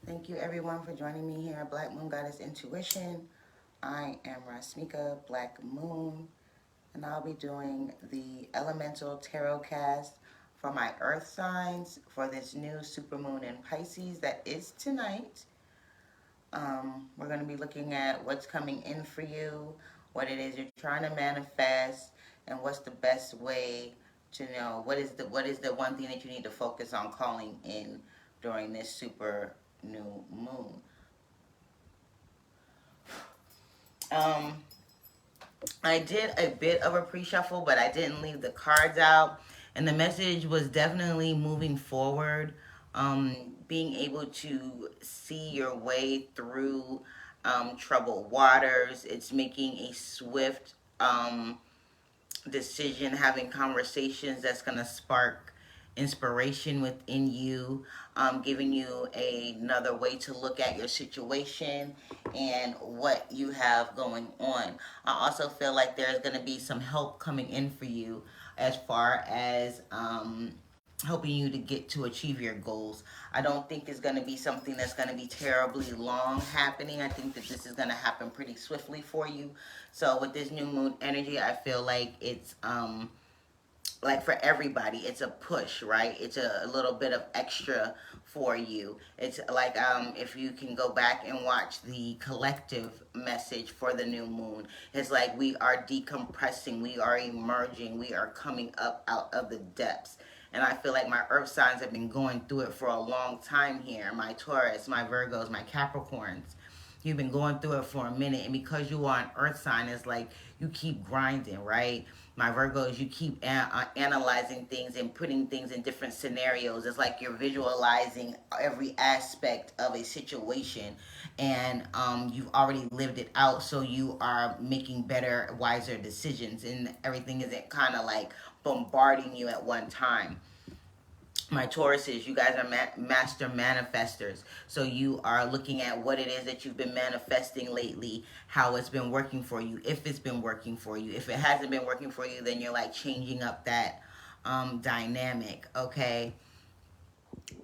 Thank you everyone for joining me here at Black Moon Goddess Intuition. I am Rasmika Black Moon, and I'll be doing the Elemental Tarotcast for my Earth signs for this new supermoon in Pisces that is tonight. We're going to be looking at what's coming in for you, what it is you're trying to manifest, and what's the best way to know what is the one thing that you need to focus on calling in during this super new moon. I did a bit of a pre-shuffle, but I didn't leave the cards out, and the message was definitely moving forward, being able to see your way through troubled waters. It's making a swift decision, having conversations that's going to spark inspiration within you, giving you another way to look at your situation and what you have going on. I also feel like there's going to be some help coming in for you as far as helping you to get to achieve your goals. I don't think it's going to be something that's going to be terribly long happening. I think that this is going to happen pretty swiftly for you. So with this new moon energy, I feel like it's like for everybody, it's a push, right? It's a little bit of extra for you. It's like if you can go back and watch the collective message for the new moon, it's like we are decompressing, we are emerging, we are coming up out of the depths. And I feel like my earth signs have been going through it for a long time here. My Taurus, my Virgos, my Capricorns. You've been going through it for a minute. And because you are an earth sign, it's like you keep grinding, right? My Virgos, you keep analyzing things and putting things in different scenarios. It's like you're visualizing every aspect of a situation, and you've already lived it out, so you are making better, wiser decisions, and everything isn't kind of like bombarding you at one time. My Tauruses, you guys are master manifestors. So you are looking at what it is that you've been manifesting lately, how it's been working for you, if it's been working for you. If it hasn't been working for you, then you're like changing up that dynamic, okay?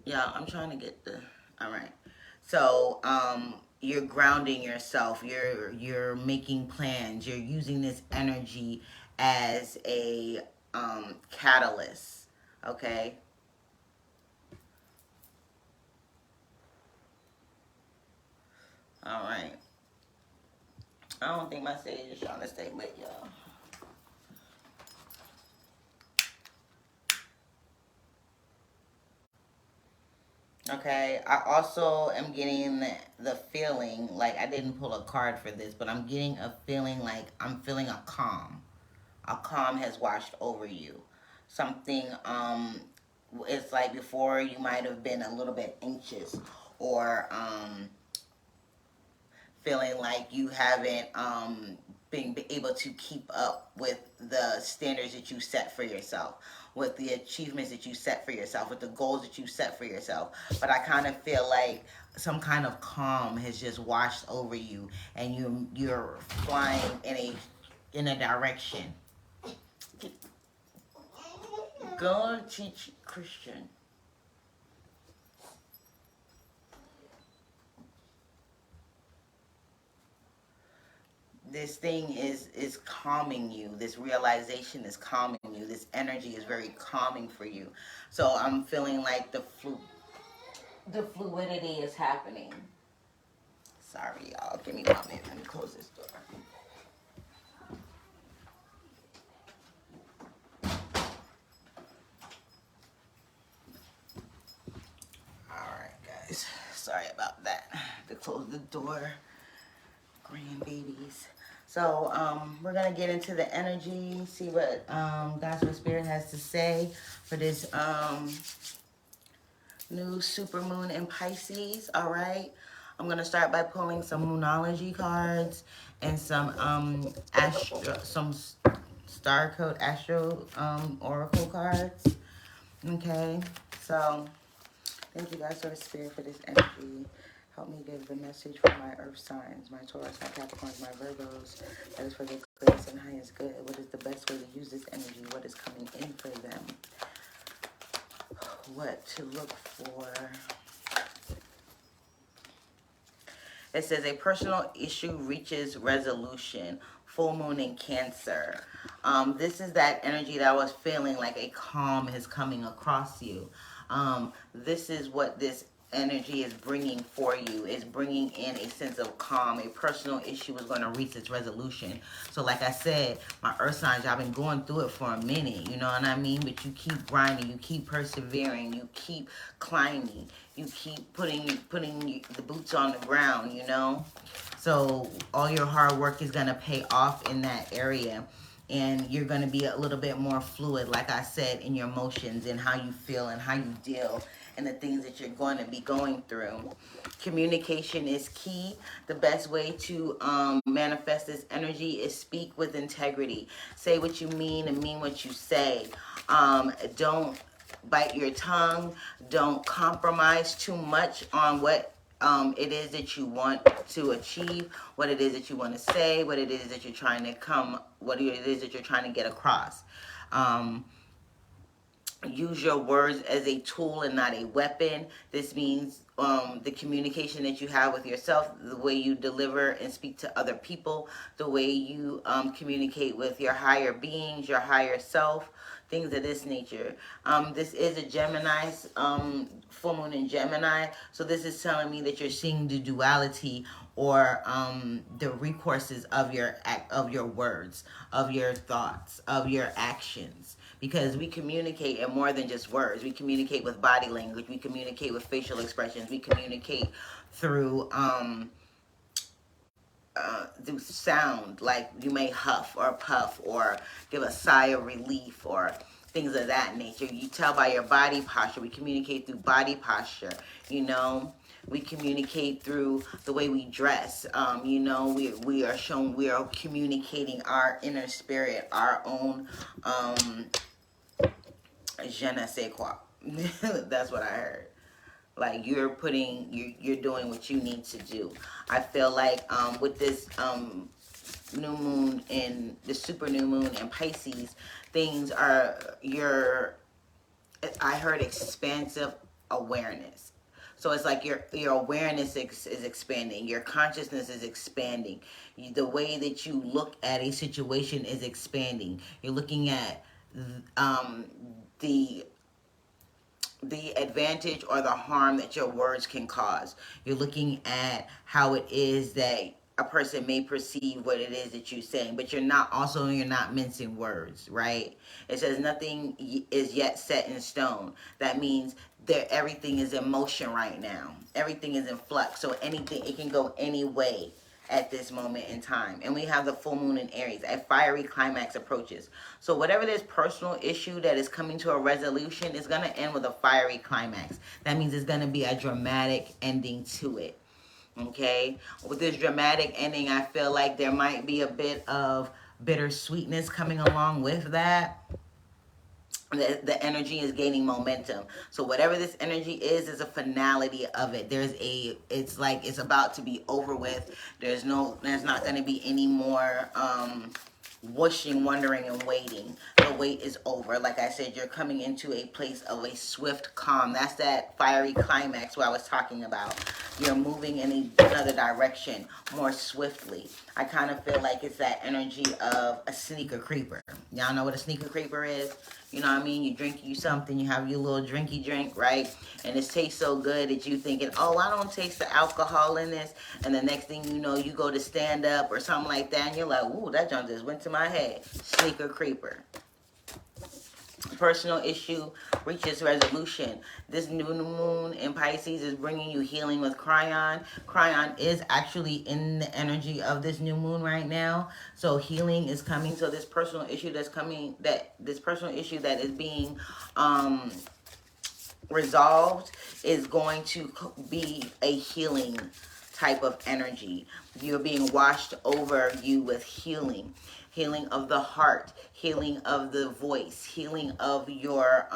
Yeah, I'm trying to get the, all right. So you're grounding yourself, you're making plans, you're using this energy as a catalyst, okay? All right. I don't think my stage is trying to stay lit, y'all. Okay, I also am getting the feeling, like I didn't pull a card for this, but I'm getting a feeling like I'm feeling a calm. A calm has washed over you. Something, it's like before you might have been a little bit anxious or feeling like you haven't been able to keep up with the standards that you set for yourself, with the achievements that you set for yourself, with the goals that you set for yourself. But I kind of feel like some kind of calm has just washed over you, and you're flying in a direction. Go and teach Christian. This thing is calming you. This realization is calming you. This energy is very calming for you. So I'm feeling like the fluidity is happening. Sorry, y'all. Give me 1 minute. Let me close this door. Alright, guys. Sorry about that. To close the door. Grandbabies. So we're gonna get into the energy, see what Gospel Spirit has to say for this new super moon in Pisces. All right, I'm gonna start by pulling some moonology cards and some some star code astro oracle cards. Okay, so thank you guys for the spirit for this energy. Help me give the message for my earth signs, my Taurus, my Capricorns, my Virgos. That is for the greatest and highest good. What is the best way to use this energy? What is coming in for them? What to look for? It says a personal issue reaches resolution. Full moon in Cancer. This is that energy that I was feeling, like a calm is coming across you. This is what this energy is bringing for you. Is bringing in a sense of calm. A personal issue is going to reach its resolution. So like I said, my earth signs, I've been going through it for a minute, you know what I mean? But you keep grinding, you keep persevering, you keep climbing, you keep putting the boots on the ground, you know? So all your hard work is going to pay off in that area. And you're going to be a little bit more fluid, like I said, in your emotions and how you feel and how you deal and the things that you're going to be going through. Communication is key. The best way to manifest this energy is speak with integrity. Say what you mean and mean what you say. Don't bite your tongue. Don't compromise too much on what it is that you want to achieve, what it is that you want to say, what it is that you're trying to what it is that you're trying to get across. Use your words as a tool and not a weapon. This means the communication that you have with yourself, the way you deliver and speak to other people, the way you communicate with your higher beings, your higher self, things of this nature. This is a Gemini, full moon in Gemini, so this is telling me that you're seeing the duality or the recourses of your words, of your thoughts, of your actions. Because we communicate in more than just words. We communicate with body language. We communicate with facial expressions. We communicate through sound. Like you may huff or puff or give a sigh of relief or things of that nature. You tell by your body posture. We communicate through body posture. You know, we communicate through the way we dress. You know, we are communicating our inner spirit, our own je ne sais quoi. That's what I heard. Like you're doing what you need to do. I feel like with this new moon and the super new moon in Pisces, things are I heard expansive awareness. So it's like your awareness is expanding. Your consciousness is expanding. The way that you look at a situation is expanding. You're looking at the advantage or the harm that your words can cause. You're looking at how it is that a person may perceive what it is that you're saying, but you're not mincing words, right? It says nothing is yet set in stone. That means that everything is in motion right now. Everything is in flux. So it can go any way at this moment in time. And we have the full moon in Aries. A fiery climax approaches. So whatever this personal issue that is coming to a resolution is going to end with a fiery climax. That means it's going to be a dramatic ending to it. Okay? With this dramatic ending, I feel like there might be a bit of bittersweetness coming along with that. The energy is gaining momentum. So whatever this energy is a finality of it. It's like it's about to be over with. There's not going to be any more whooshing, wondering, and waiting. The wait is over. Like I said, you're coming into a place of a swift calm. That's that fiery climax what I was talking about. You're moving in another direction more swiftly. I kind of feel like it's that energy of a sneaker creeper. Y'all know what a sneaker creeper is? You know what I mean? You drink you something, you have your little drinky drink, right? And it tastes so good that you thinking, oh, I don't taste the alcohol in this. And the next thing you know, you go to stand up or something like that, and you're like, ooh, that junk just went to my head. Sneaker creeper. Personal issue reaches resolution. This new moon in Pisces is bringing you healing with Cryon. Cryon is actually in the energy of this new moon right now. So healing is coming. So this personal issue that is being resolved is going to be a healing type of energy. You're being washed over you with healing. Healing of the heart, healing of the voice, healing of your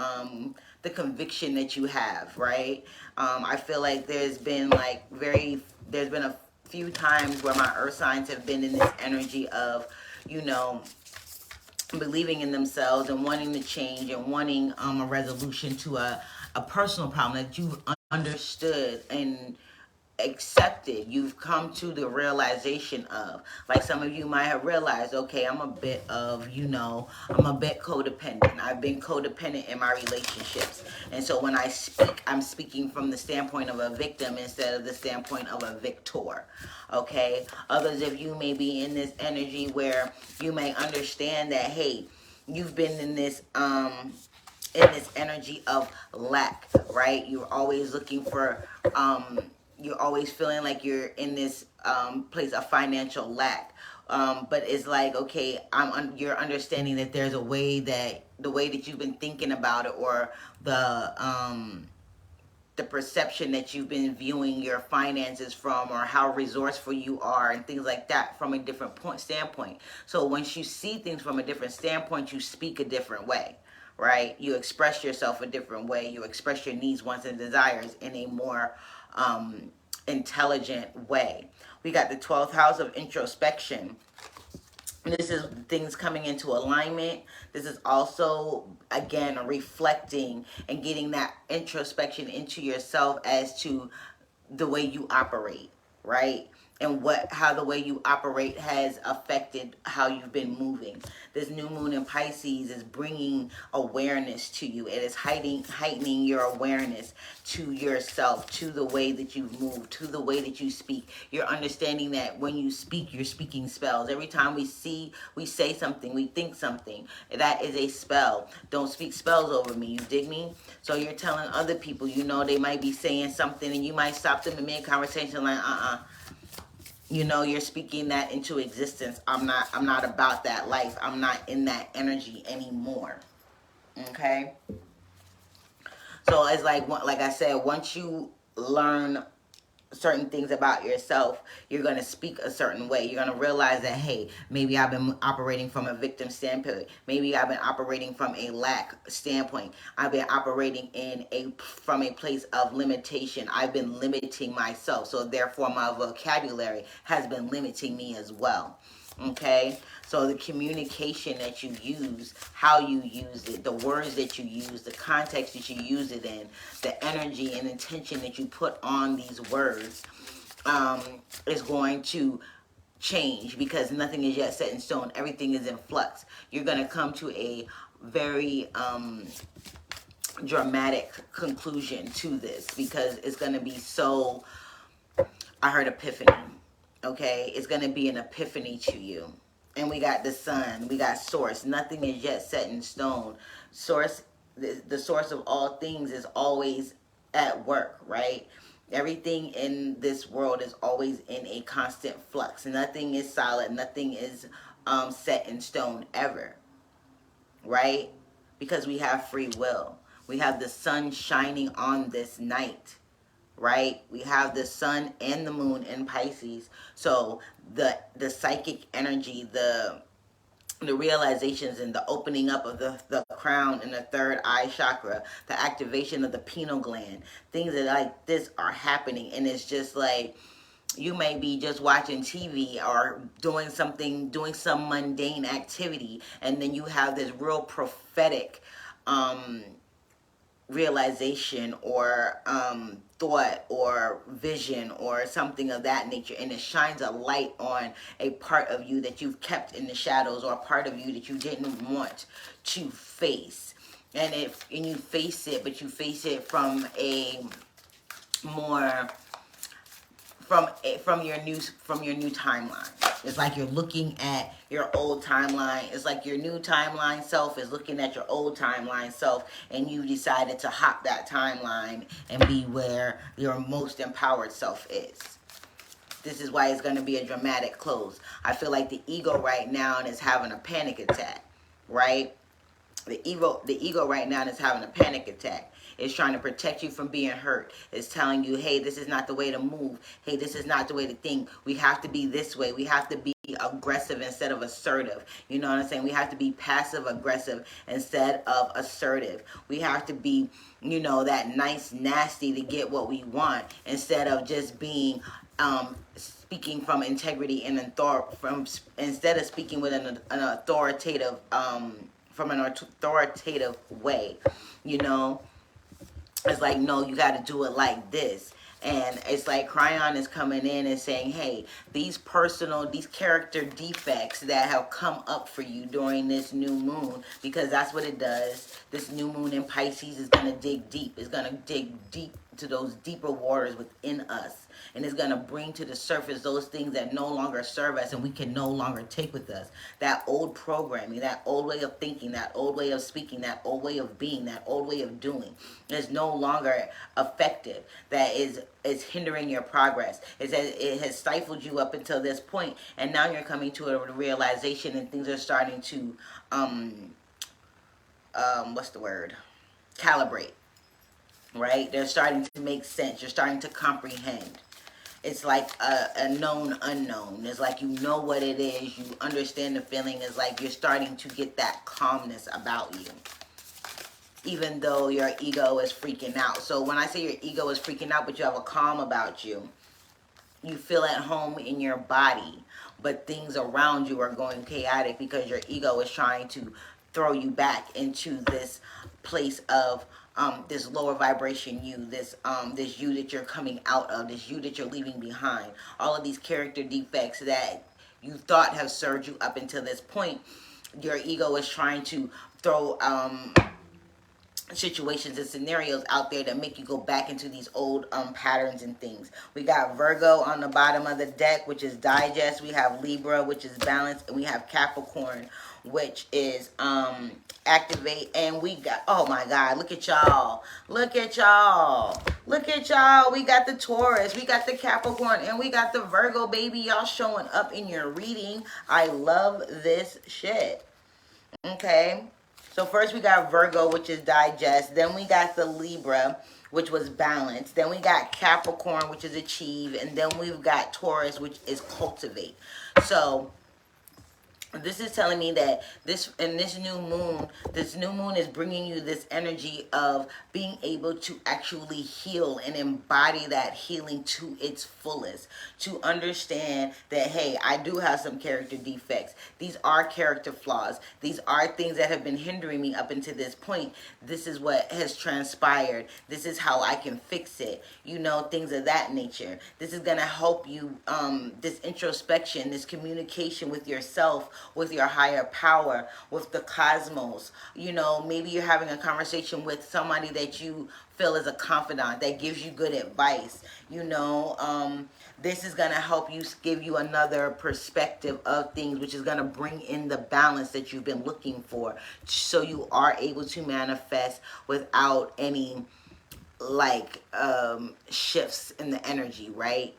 the conviction that you have, right? I feel like there's been a few times where my earth signs have been in this energy of, you know, believing in themselves and wanting to change and wanting a resolution to a personal problem that you've understood and accepted, you've come to the realization of, like some of you might have realized, okay, I'm a bit of, I'm a bit codependent. I've been codependent in my relationships. And so when I speak, I'm speaking from the standpoint of a victim instead of the standpoint of a victor. Okay? Others of you may be in this energy where you may understand that, hey, you've been in this energy of lack, right? You're always looking for, you're always feeling like you're in this place of financial lack. But it's like, okay, you're understanding that there's a way that the way that you've been thinking about it, or the perception that you've been viewing your finances from, or how resourceful you are and things like that from a different standpoint. So once you see things from a different standpoint, you speak a different way, right? You express yourself a different way. You express your needs, wants, and desires in a more intelligent way. We got the 12th house of introspection. This is things coming into alignment. This is also, again, reflecting and getting that introspection into yourself as to the way you operate, right? And how the way you operate has affected how you've been moving. This new moon in Pisces is bringing awareness to you. It is heightening your awareness to yourself, to the way that you move, to the way that you speak. You're understanding that when you speak, you're speaking spells. Every time we say something, we think something, that is a spell. Don't speak spells over me, you dig me? So you're telling other people, they might be saying something and you might stop them in mid-conversation like, you're speaking that into existence. I'm not about that life. I'm not in that energy anymore. Okay? So it's like I said, once you learn certain things about yourself, you're going to speak a certain way. You're going to realize that, hey, maybe I've been operating from a victim standpoint. Maybe I've been operating from a lack standpoint. I've been operating from a place of limitation. I've been limiting myself. So therefore my vocabulary has been limiting me as well. Okay, so the communication that you use, how you use it, the words that you use, the context that you use it in, the energy and intention that you put on these words is going to change, because nothing is yet set in stone. Everything is in flux. You're going to come to a very dramatic conclusion to this, because it's going to be so, I heard epiphany. Okay, it's going to be an epiphany to you. And we got the sun, we got source. Nothing is yet set in stone. Source, the source of all things is always at work, right? Everything in this world is always in a constant flux. Nothing is solid. Nothing is set in stone ever, right? Because we have free will. We have the sun shining on this night, right? We have the sun and the moon in Pisces. So the psychic energy, the realizations and the opening up of the crown and the third eye chakra, the activation of the pineal gland, things that like this are happening. And it's just like, you may be just watching TV or doing some mundane activity, and then you have this real prophetic realization or thought or vision or something of that nature, and it shines a light on a part of you that you've kept in the shadows, or a part of you that you didn't want to face. And you face it, but you face it from a more from your new timeline. It's like you're looking at your old timeline. It's like your new timeline self is looking at your old timeline self, and you decided to hop that timeline and be where your most empowered self is. This is why it's going to be a dramatic close. I feel like the ego right now is having a panic attack, right? The ego right now is having a panic attack. It's trying to protect you from being hurt. It's telling you, hey, this is not the way to move. Hey, this is not the way to think. We have to be this way. We have to be aggressive instead of assertive. You know what I'm saying? We have to be passive aggressive instead of assertive. We have to be, that nice nasty to get what we want, instead of just being speaking from integrity and instead of speaking with an authoritative from an authoritative way. It's like, no, you got to do it like this. And it's like Cryon is coming in and saying, hey, these character defects that have come up for you during this new moon, because that's what it does. This new moon in Pisces is going to dig deep. It's going to dig deep to those deeper waters within us. And it's going to bring to the surface those things that no longer serve us and we can no longer take with us. That old programming, that old way of thinking, that old way of speaking, that old way of being, that old way of doing is no longer effective. That is hindering your progress. It has stifled you up until this point, and now you're coming to a realization and things are starting to, what's the word? Calibrate. Right? They're starting to make sense. You're starting to comprehend. It's like a known unknown. It's like you know what it is. You understand the feeling. It's like you're starting to get that calmness about you, even though your ego is freaking out. So when I say your ego is freaking out, but you have a calm about you, you feel at home in your body, but things around you are going chaotic because your ego is trying to throw you back into this place of this lower vibration you, this you that you're coming out of, this you that you're leaving behind. All of these character defects that you thought have served you up until this point, your ego is trying to throw situations and scenarios out there that make you go back into these old patterns and things. We got Virgo on the bottom of the deck, which is digest. We have Libra, which is balance, and we have Capricorn, which is activate. And we got, oh my God, look at y'all. Look at y'all. Look at y'all. We got the Taurus, we got the Capricorn, and we got the Virgo, baby. Y'all showing up in your reading. I love this shit. Okay. So first we got Virgo, which is digest. Then we got the Libra, which was balance. Then we got Capricorn, which is achieve. And then we've got Taurus, which is cultivate. So this is telling me that this new moon is bringing you this energy of being able to actually heal and embody that healing to its fullest, to understand that, hey, I do have some character defects. These are character flaws. These are things that have been hindering me up until this point. This is what has transpired. This is how I can fix it. You know, things of that nature. This is going to help you, this introspection, this communication with yourself, with your higher power, with the cosmos. You know, maybe you're having a conversation with somebody that you feel is a confidant that gives you good advice. You know, this is going to help you, give you another perspective of things, which is going to bring in the balance that you've been looking for, so you are able to manifest without any like shifts in the energy, right?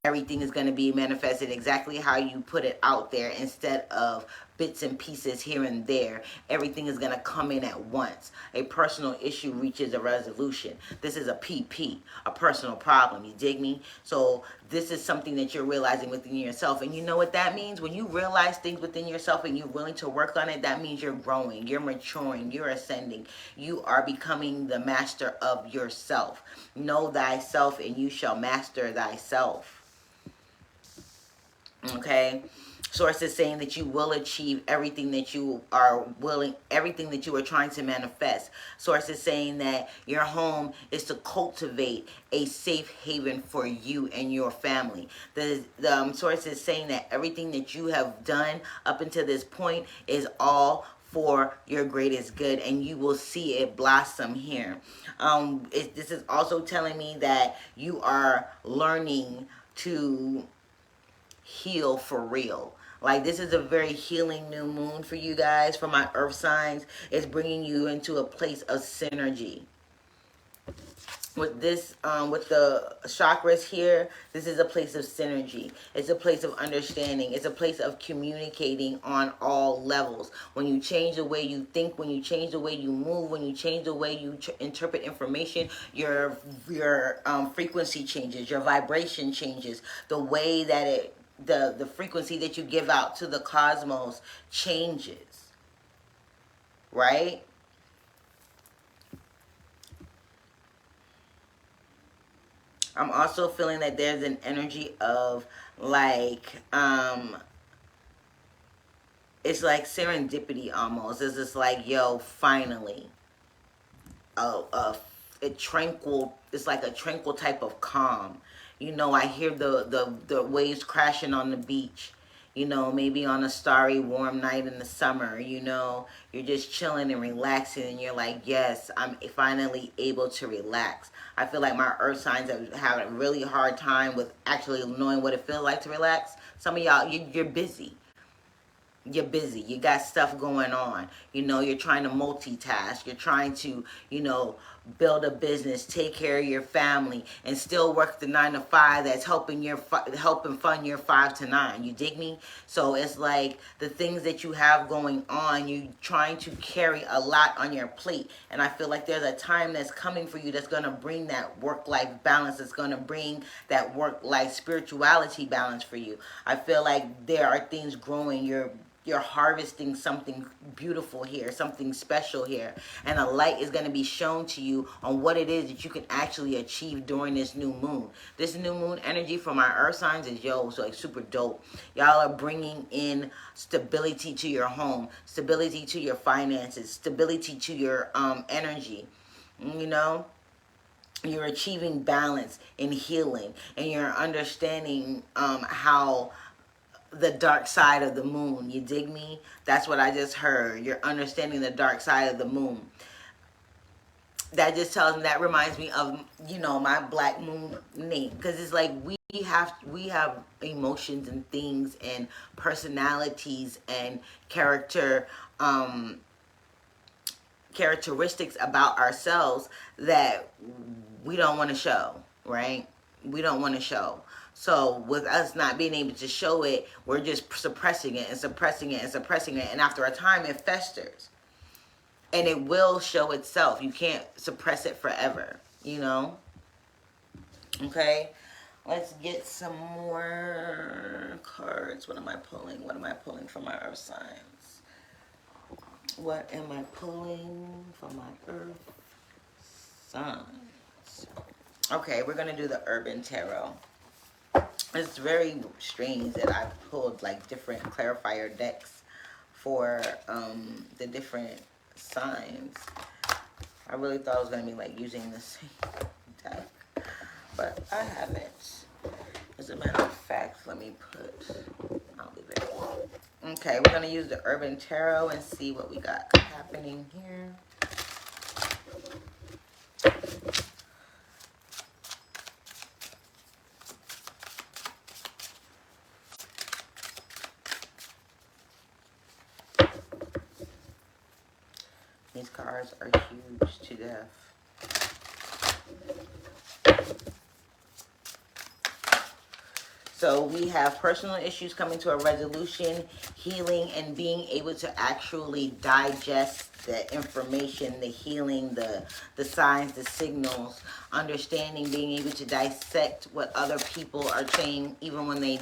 Everything is going to be manifested exactly how you put it out there, instead of bits and pieces here and there. Everything is going to come in at once. A personal issue reaches a resolution. This is a PP, a personal problem. You dig me? So this is something that you're realizing within yourself. And you know what that means? When you realize things within yourself and you're willing to work on it, that means you're growing, you're maturing, you're ascending. You are becoming the master of yourself. Know thyself and you shall master thyself. Okay, source is saying that you will achieve everything that you are everything that you are trying to manifest. Source is saying that your home is to cultivate a safe haven for you and your family. The source is saying that everything that you have done up until this point is all for your greatest good, and you will see it blossom here. This is also telling me that you are learning to heal for real. Like, this is a very healing new moon for you guys. For my earth signs, it's bringing you into a place of synergy. With this, with the chakras here, this is a place of synergy. It's a place of understanding. It's a place of communicating on all levels. When you change the way you think, when you change the way you move, when you change the way you interpret information, your frequency changes, your vibration changes. The way that the frequency that you give out to the cosmos changes, right? I'm also feeling that there's an energy of like, it's like serendipity almost. It's just like, yo, finally, it's like a tranquil type of calm. You know, I hear the waves crashing on the beach. You know, maybe on a starry, warm night in the summer, you know, you're just chilling and relaxing and you're like, yes, I'm finally able to relax. I feel like my earth signs have had a really hard time with actually knowing what it feels like to relax. Some of y'all, you're busy. You're busy. You got stuff going on. You know, you're trying to multitask. You're trying to, you know, build a business, take care of your family, and still work the 9 to 5 that's helping fund your 5 to 9. You dig me? So it's like the things that you have going on, you trying to carry a lot on your plate. And I feel like there's a time that's coming for you that's going to bring that work-life balance. It's going to bring that work-life spirituality balance for you. I feel like there are things growing. You're harvesting something beautiful here, something special here. And a light is going to be shown to you on what it is that you can actually achieve during this new moon. This new moon energy for my earth signs is, so like super dope. Y'all are bringing in stability to your home, stability to your finances, stability to your energy, you know? You're achieving balance and healing, and you're understanding how the dark side of the moon. You dig me? That's what I just heard. You're understanding the dark side of the moon. That just tells me, that reminds me of, you know, my Black Moon name, because it's like we have emotions and things and personalities and characteristics about ourselves that we don't want to show, right? We don't want to show. So with us not being able to show it, we're just suppressing it and suppressing it and suppressing it. And after a time, it festers. And it will show itself. You can't suppress it forever, you know? Okay? Let's get some more cards. What am I pulling? What am I pulling for my earth signs? What am I pulling for my earth signs? Okay, we're going to do the Urban Tarot. It's very strange that I pulled like different clarifier decks for the different signs. I really thought I was going to be like using the same deck, but I haven't. As a matter of fact, let me I'll leave it. Okay, we're going to use the Urban Tarot and see what we got happening here. These cards are huge to death. So we have personal issues coming to a resolution, healing, and being able to actually digest the information, the healing, the signs, the signals, understanding, being able to dissect what other people are saying, even when they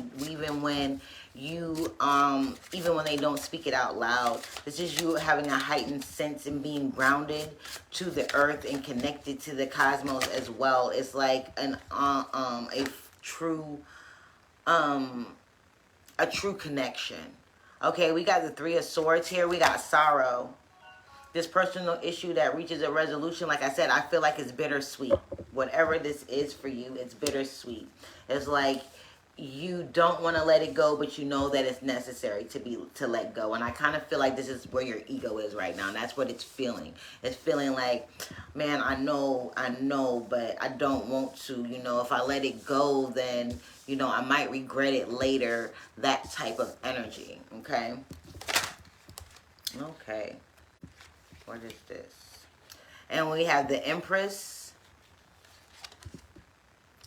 don't speak it out loud. This is you having a heightened sense and being grounded to the earth and connected to the cosmos as well. It's like a true connection. Okay, we got the Three of Swords here. We got sorrow. This personal issue that reaches a resolution, like I said, I feel like it's bittersweet. Whatever this is for you, it's bittersweet. It's like you don't want to let it go, but you know that it's necessary to let go. And I kind of feel like this is where your ego is right now. And that's what it's feeling. It's feeling like, man, I know, but I don't want to. You know, if I let it go, then, you know, I might regret it later. That type of energy. Okay. Okay. What is this? And we have the Empress.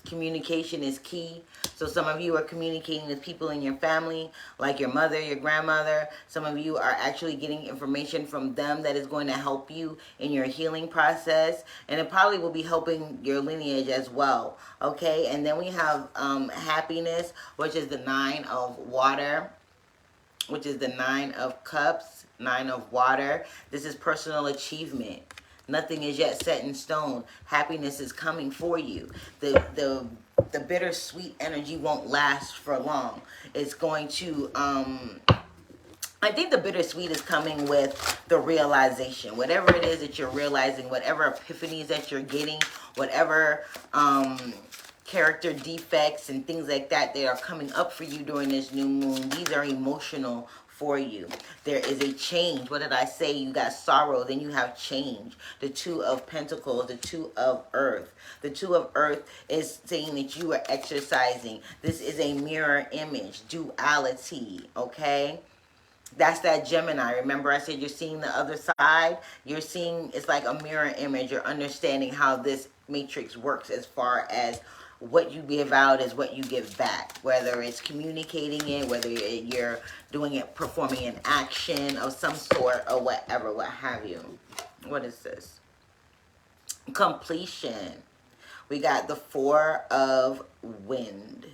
Communication is key. So some of you are communicating with people in your family, like your mother, your grandmother. Some of you are actually getting information from them that is going to help you in your healing process. And it probably will be helping your lineage as well. Okay, and then we have happiness, which is the 9 of water, which is the 9 of cups, 9 of water. This is personal achievement. Nothing is yet set in stone. Happiness is coming for you. The bittersweet energy won't last for long. It's going to I think the bittersweet is coming with the realization. Whatever it is that you're realizing, whatever epiphanies that you're getting, whatever character defects and things like that that are coming up for you during this new moon, these are emotional for you. There is a change. What did I say? You got sorrow, then you have change. The Two of Pentacles, the Two of Earth. The Two of Earth is saying that you are exercising. This is a mirror image, duality, okay? That's that Gemini. Remember I said you're seeing the other side? You're seeing, it's like a mirror image. You're understanding how this matrix works as far as what you give out is what you give back. Whether it's communicating it, whether you're doing it, performing an action of some sort or whatever, what have you. What is this? Completion. We got the Four of Wind.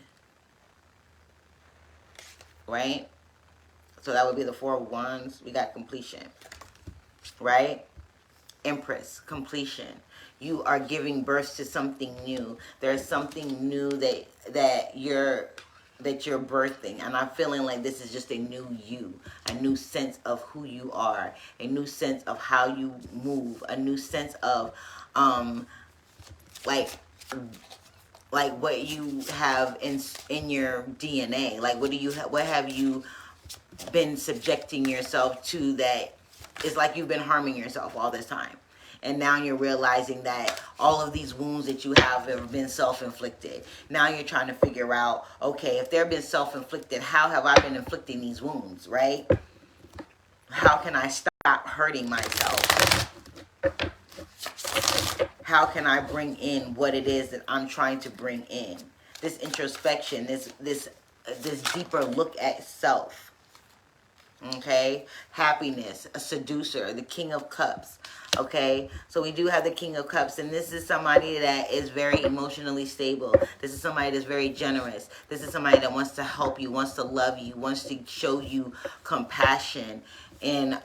Right? So that would be the Four of Wands. We got completion, right? Empress, completion. You are giving birth to something new. There's something new that you're birthing, and I'm feeling like this is just a new you, a new sense of who you are, a new sense of how you move, a new sense of like what you have in your DNA. Like what have you been subjecting yourself to that it's like you've been harming yourself all this time, and now you're realizing that all of these wounds that you have been self-inflicted. Now you're trying to figure out, okay, if they've been self-inflicted, how have I been inflicting these wounds, right? How can I stop hurting myself? How can I bring in what it is that I'm trying to bring in? This introspection, this deeper look at self. Okay, happiness, a seducer, the King of Cups. Okay, so we do have the King of Cups, and this is somebody that is very emotionally stable. This is somebody that's very generous. This is somebody that wants to help you, wants to love you, wants to show you compassion, and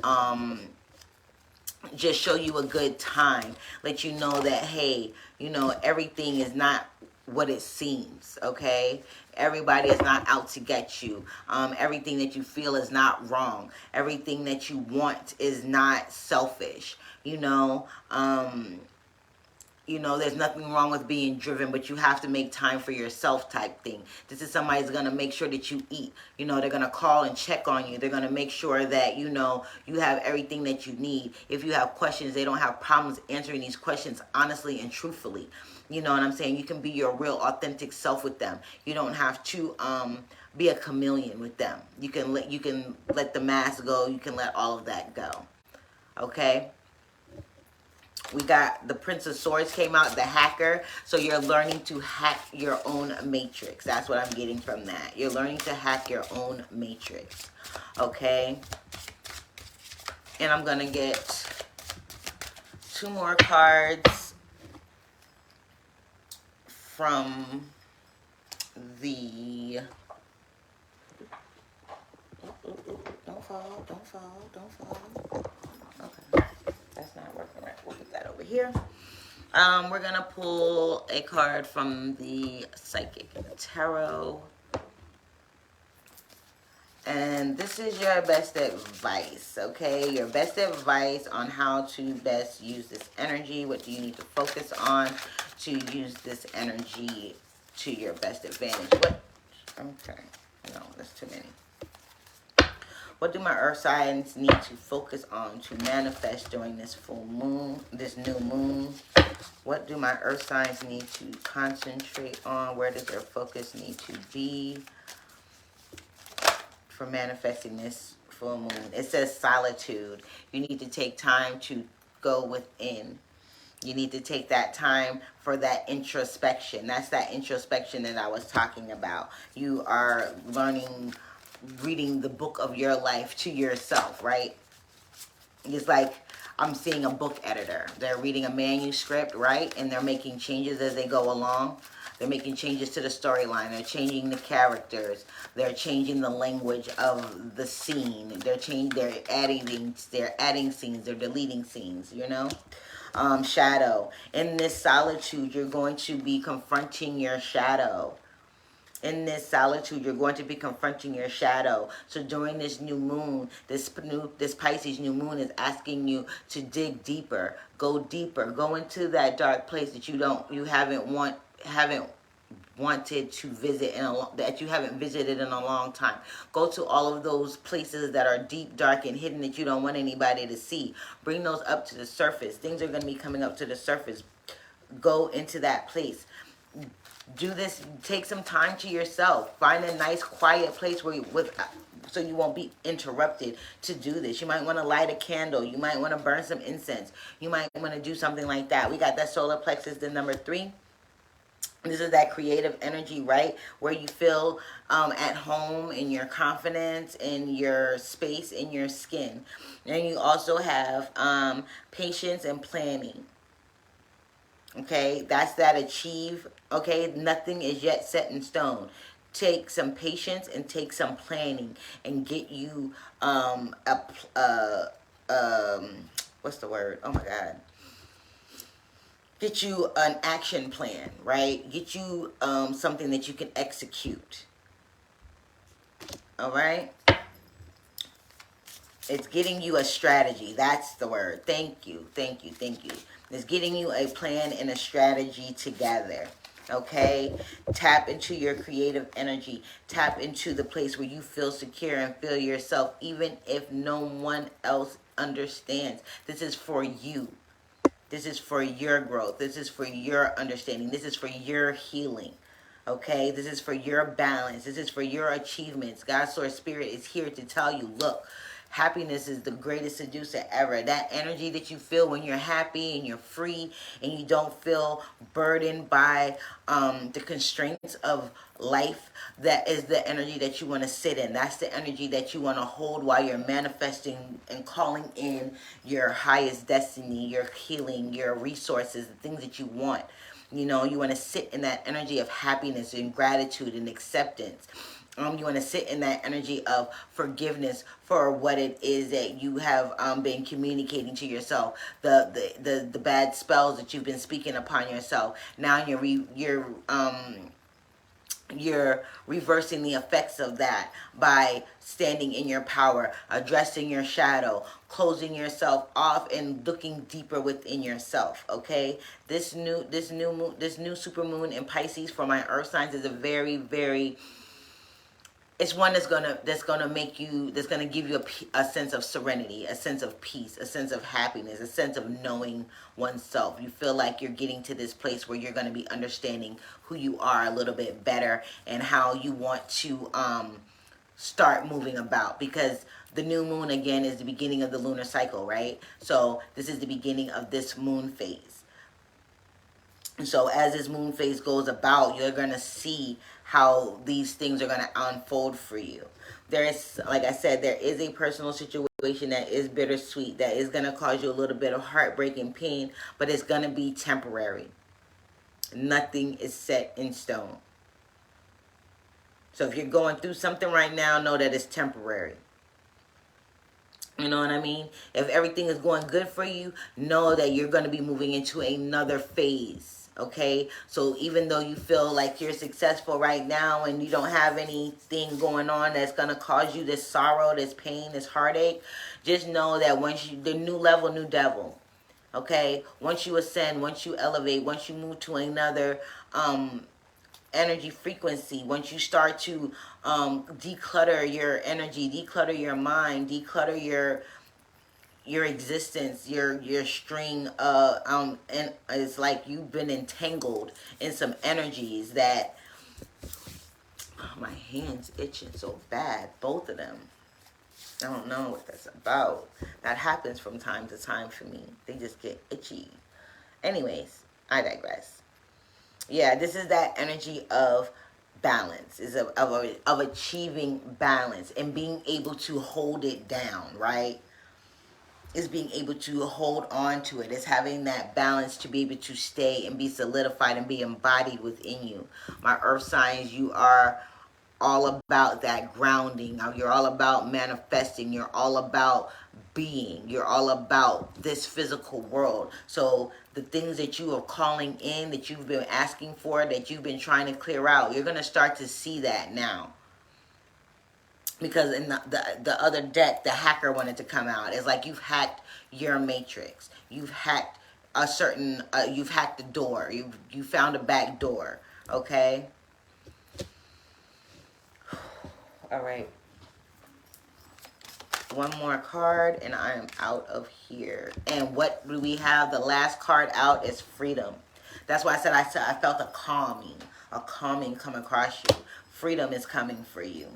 just show you a good time. Let you know that, hey, you know, everything is not what it seems, okay? Everybody is not out to get you. Everything that you feel is not wrong. Everything that you want is not selfish. There's nothing wrong with being driven, but you have to make time for yourself type thing. This is somebody who's going to make sure that you eat. They're going to call and check on you. They're going to make sure that, you have everything that you need. If you have questions, they don't have problems answering these questions honestly and truthfully. You know what I'm saying? You can be your real authentic self with them. You don't have to be a chameleon with them. You can let the mask go. You can let all of that go. Okay? We got the Prince of Swords came out, the hacker. So you're learning to hack your own matrix. That's what I'm getting from that. You're learning to hack your own matrix. Okay? And I'm going to get 2 more cards from the... Don't fall, don't fall, don't fall. Okay. That's not working right. We'll put that over here. We're going to pull a card from the Psychic Tarot. And this is your best advice, okay? Your best advice on how to best use this energy. What do you need to focus on to use this energy to your best advantage? Okay. No, that's too many. What do my earth signs need to focus on to manifest during this full moon, this new moon? What do my earth signs need to concentrate on? Where does their focus need to be for manifesting this full moon? It says solitude. You need to take time to go within. You need to take that time for that introspection. That's that introspection that I was talking about. You are reading the book of your life to yourself, right? It's like I'm seeing a book editor. They're reading a manuscript, right? And they're making changes as they go along. They're making changes to the storyline. They're changing the characters. They're changing the language of the scene. They're adding scenes. They're deleting scenes, shadow. In this solitude, you're going to be confronting your shadow. In this solitude, you're going to be confronting your shadow. So during this new moon, this Pisces new moon is asking you to dig deeper, go into that dark place that you haven't wanted to visit that you haven't visited in a long time. Go to all of those places that are deep, dark, and hidden that you don't want anybody to see. Bring those up to the surface. Things are going to be coming up to the surface. Go into that place. Do this. Take some time to yourself. Find a nice quiet place where so you won't be interrupted to do this. You might want to light a candle. You might want to burn some incense. You might want to do something like that. We got that solar plexus, the number 3. This is that creative energy, right? Where you feel at home, in your confidence, in your space, in your skin. And you also have patience and planning. Okay, that's that achieve. Okay, nothing is yet set in stone. Take some patience and take some planning and get you what's the word? Oh my God. Get you an action plan, right? Get you something that you can execute. All right? It's getting you a strategy. That's the word. Thank you. Thank you. Thank you. It's getting you a plan and a strategy together. Okay? Tap into your creative energy. Tap into the place where you feel secure and feel yourself, even if no one else understands. This is for you. This is for your growth. This is for your understanding. This is for your healing. Okay? This is for your balance. This is for your achievements. God's Source Spirit is here to tell you, look, happiness is the greatest seducer ever. That energy that you feel when you're happy and you're free and you don't feel burdened by the constraints of life, that is the energy that you want to sit in. That's the energy that you want to hold while you're manifesting and calling in your highest destiny, your healing, your resources, the things that you want. You know, you want to sit in that energy of happiness and gratitude and acceptance. You want to sit in that energy of forgiveness for what it is that you have been communicating to yourself, the bad spells that you've been speaking upon yourself. Now you're reversing the effects of that by standing in your power, addressing your shadow, closing yourself off, and looking deeper within yourself. Okay, this new supermoon in Pisces for my earth signs is a very, very, it's one that's gonna make you, that's gonna give you a sense of serenity, a sense of peace, a sense of happiness, a sense of knowing oneself. You feel like you're getting to this place where you're gonna be understanding who you are a little bit better and how you want to start moving about, because the new moon again is the beginning of the lunar cycle, right? So this is the beginning of this moon phase. So as this moon phase goes about, you're going to see how these things are going to unfold for you. There is, like I said, there is a personal situation that is bittersweet, that is going to cause you a little bit of heartbreak and pain, but it's going to be temporary. Nothing is set in stone. So if you're going through something right now, know that it's temporary. You know what I mean? If everything is going good for you, know that you're going to be moving into another phase. Okay, so even though you feel like you're successful right now and you don't have anything going on that's going to cause you this sorrow, this pain, this heartache, just know that once you, the new level, new devil. Okay, once you ascend, once you elevate, once you move to another energy frequency, once you start to declutter your energy, declutter your mind, declutter your existence, your string, and it's like you've been entangled in some energies that, oh, my hands itching so bad, both of them. I don't know what that's about. That happens from time to time for me. They just get itchy. Anyways, I digress. Yeah, this is that energy of balance, is of achieving balance and being able to hold it down, right? Is being able to hold on to it. Is having that balance to be able to stay and be solidified and be embodied within you. My earth signs, you are all about that grounding. You're all about manifesting. You're all about being. You're all about this physical world. So the things that you are calling in, that you've been asking for, that you've been trying to clear out. You're going to start to see that now. Because in the other deck, the hacker wanted to come out. It's like you've hacked your matrix. You've hacked a certain, you've hacked the door. You found a back door. Okay? All right. One more card and I am out of here. And what do we have? The last card out is freedom. That's why I said I felt a calming come across you. Freedom is coming for you.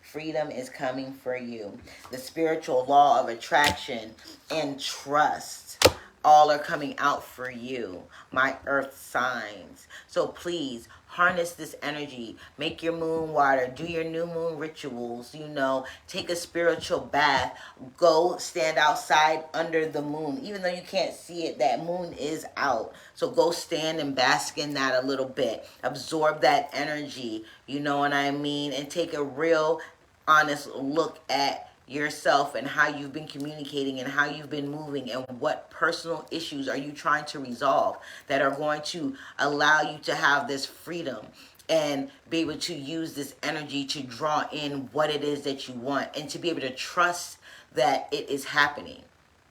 Freedom is coming for you. The spiritual law of attraction and trust all are coming out for you, my earth signs. So please harness this energy. Make your moon water. Do your new moon rituals. You know, take a spiritual bath. Go stand outside under the moon. Even though you can't see it, that moon is out. So go stand and bask in that a little bit. Absorb that energy. You know what I mean? And take a real honest look at yourself and how you've been communicating and how you've been moving and what personal issues are you trying to resolve that are going to allow you to have this freedom and be able to use this energy to draw in what it is that you want and to be able to trust that it is happening.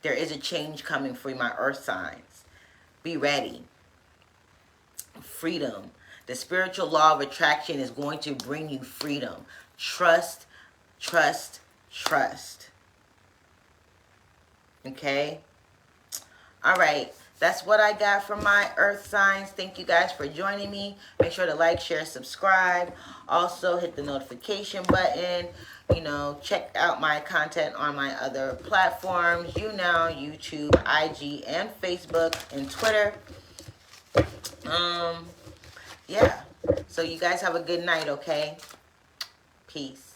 There is a change coming for my earth signs. Be ready. Freedom. The spiritual law of attraction is going to bring you freedom. Trust, trust, trust. Okay? All right. That's what I got from my earth signs. Thank you guys for joining me. Make sure to like, share, subscribe. Also, hit the notification button. You know, check out my content on my other platforms. YouNow, YouTube, IG, and Facebook, and Twitter. Yeah. So you guys have a good night, okay? Peace.